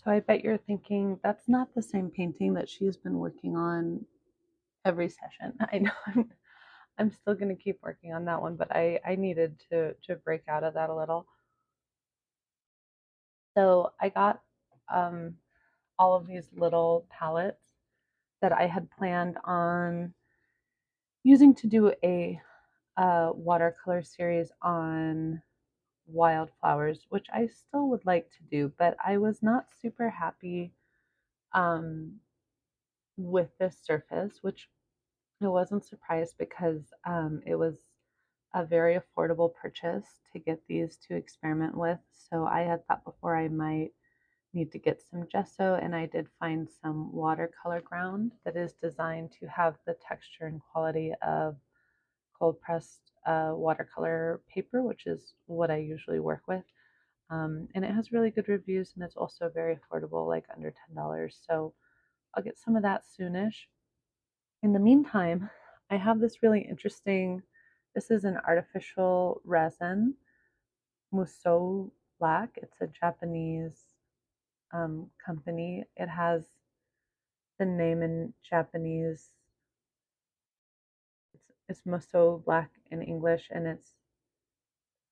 So I bet you're thinking that's not the same painting that she's been working on every session. I know I'm still going to keep working on that one, but I needed to break out of that a little. So I got um, all of these little palettes that I had planned on using to do a watercolor series on wildflowers, which I still would like to do, but I was not super happy um, with this surface, which I wasn't surprised because it was a very affordable purchase to get these to experiment with. So I had thought before I might need to get some gesso, and I did find some watercolor ground that is designed to have the texture and quality of cold pressed watercolor paper, which is what I usually work with. And it has really good reviews, and it's also very affordable, like under $10. So I'll get some of that soonish. In the meantime, I have this really interesting, this is an artificial resin, Musou Black. It's a Japanese company. It has the name in Japanese. It's Musou Black in English, and it's,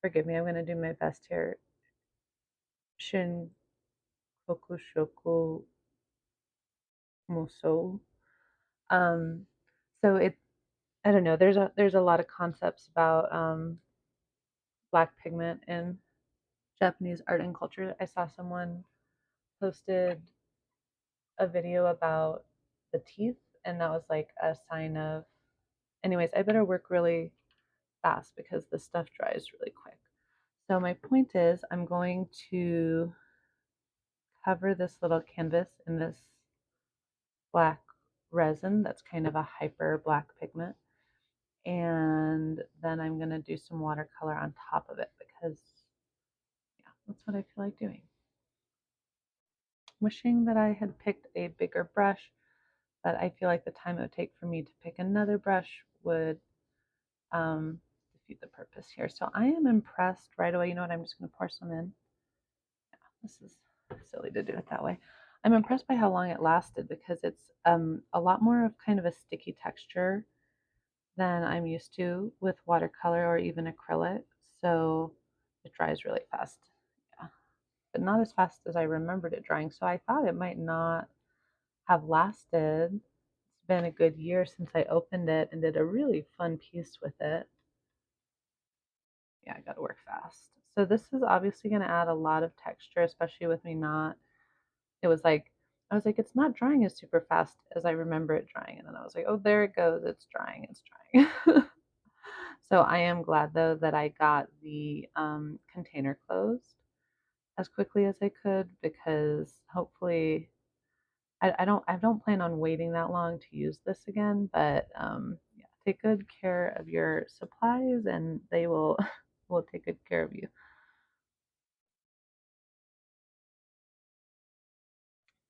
forgive me, I'm going to do my best here. Shin Kokushoku Musou. Um, so it, I don't know. There's a lot of concepts about black pigment in Japanese art and culture. I saw someone posted a video about the teeth, and that was like a sign of. Anyways, I better work really fast because the stuff dries really quick. So my point is, I'm going to cover this little canvas in this black resin that's kind of a hyper black pigment. And then I'm going to do some watercolor on top of it because, yeah, that's what I feel like doing. Wishing that I had picked a bigger brush, but I feel like the time it would take for me to pick another brush would defeat the purpose here. So I am impressed right away. You know what? I'm just going to pour some in. Yeah, this is silly to do it that way. I'm impressed by how long it lasted because it's a lot more of kind of a sticky texture than I'm used to with watercolor or even acrylic. So it dries really fast. Yeah, but not as fast as I remembered it drying. So I thought it might not have lasted. It's been a good year since I opened it and did a really fun piece with it. Yeah, I got to work fast. So this is obviously going to add a lot of texture, especially with me not, it was like, I was like, it's not drying as super fast as I remember it drying. And then I was like, oh, there it goes. It's drying. It's drying. So I am glad though that I got the container closed as quickly as I could because hopefully I don't plan on waiting that long to use this again, but yeah, take good care of your supplies and they will will take good care of you.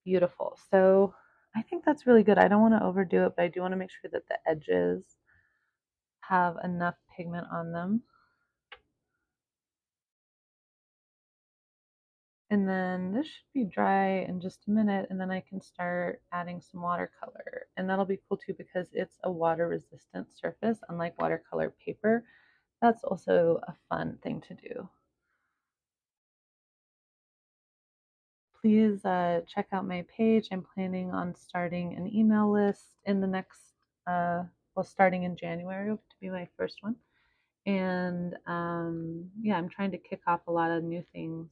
Beautiful. So I think that's really good. I don't want to overdo it, but I do want to make sure that the edges have enough pigment on them. And then this should be dry in just a minute, and then I can start adding some watercolor. And that'll be cool too because it's a water resistant surface, unlike watercolor paper. That's also a fun thing to do. Please check out my page. I'm planning on starting an email list in the next, well, starting in January to be my first one. And yeah, I'm trying to kick off a lot of new things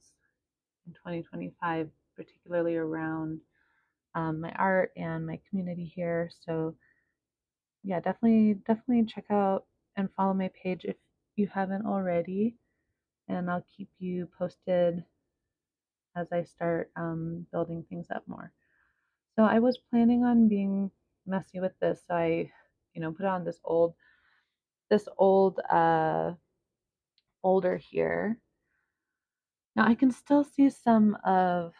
in 2025, particularly around my art and my community here. So yeah, definitely check out and follow my page if you haven't already, and I'll keep you posted as I start building things up more. So I was planning on being messy with this. So I, put on this old folder here. Now I can still see some of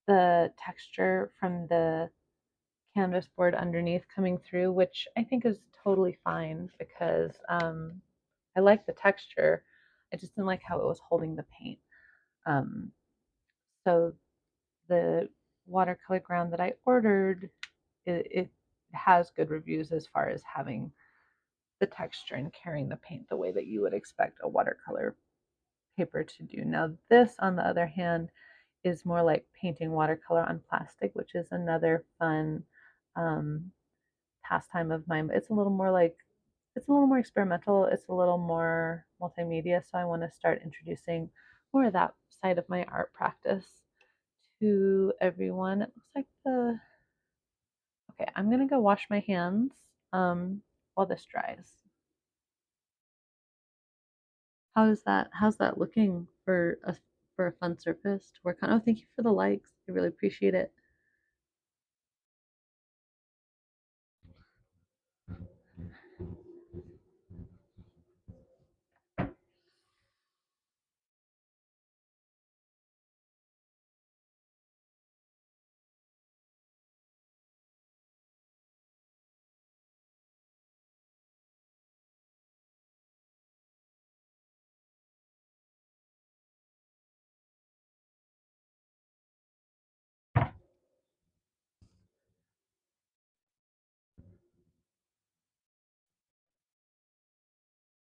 the texture from the canvas board underneath coming through, which I think is totally fine because I like the texture. I just didn't like how it was holding the paint. Um, so the watercolor ground that I ordered, it has good reviews as far as having the texture and carrying the paint the way that you would expect a watercolor paper to do. Now, this, on the other hand, is more like painting watercolor on plastic, which is another fun um, pastime of mine. But it's a little more like it's a little more experimental. It's a little more multimedia. So I want to start introducing more of that side of my art practice to everyone. It looks like the okay. I'm gonna go wash my hands while this dries. How's that looking for a fun surface to work on? Oh, thank you for the likes. I really appreciate it.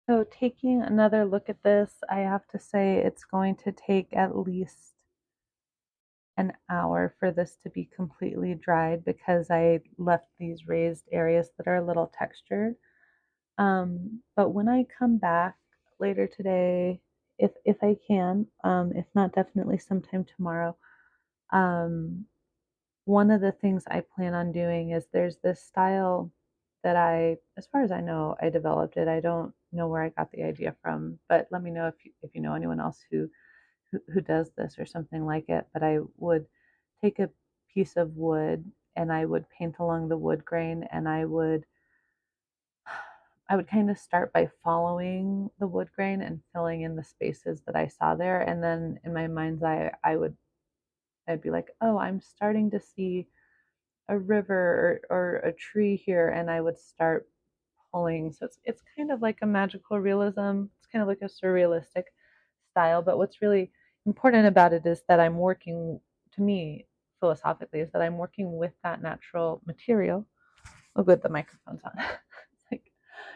So taking another look at this, I have to say it's going to take at least an hour for this to be completely dried because I left these raised areas that are a little textured. But when I come back later today, if I can, if not, definitely sometime tomorrow. Um, One of the things I plan on doing is there's this style that as far as I know, I developed it. I don't know where I got the idea from, but let me know if you know anyone else who does this or something like it. But I would take a piece of wood and I would paint along the wood grain, and I would kind of start by following the wood grain and filling in the spaces that I saw there, and then in my mind's eye, I'd be like, oh, I'm starting to see a river or a tree here, and I would start pulling. So it's kind of like a magical realism. It's kind of like a surrealistic style. But what's really important about it is that I'm working, to me, philosophically, is that I'm working with that natural material. Oh, good, the microphone's on. It's like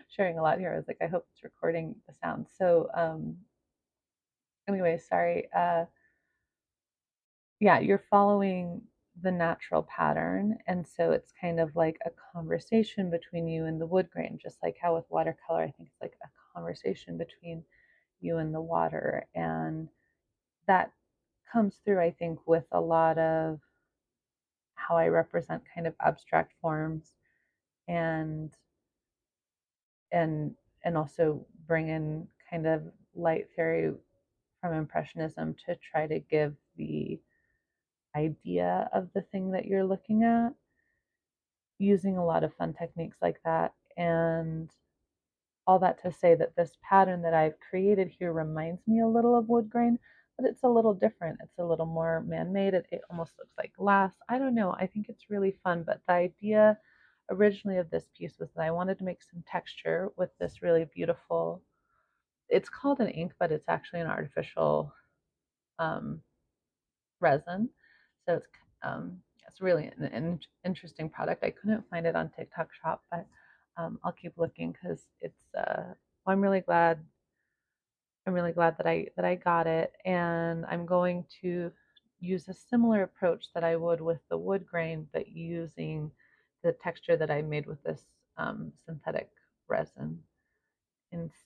sharing a lot here. I was like, I hope it's recording the sound. So, anyway, sorry. Yeah, you're following the natural pattern. And so it's kind of like a conversation between you and the wood grain, just like how with watercolor, I think it's like a conversation between you and the water. And that comes through, I think, with a lot of how I represent kind of abstract forms and and and also bring in kind of light theory from impressionism to try to give the idea of the thing that you're looking at, using a lot of fun techniques like that. And all that to say that this pattern that I've created here reminds me a little of wood grain, but it's a little different. It's a little more man-made. It almost looks like glass. I don't know. I think it's really fun. But the idea originally of this piece was that I wanted to make some texture with this really beautiful, it's called an ink, but it's actually an artificial um, resin. So it's really an interesting product. I couldn't find it on TikTok Shop, but I'll keep looking because I'm really glad. I'm really glad that I got it, and I'm going to use a similar approach that I would with the wood grain, but using the texture that I made with this synthetic resin instead.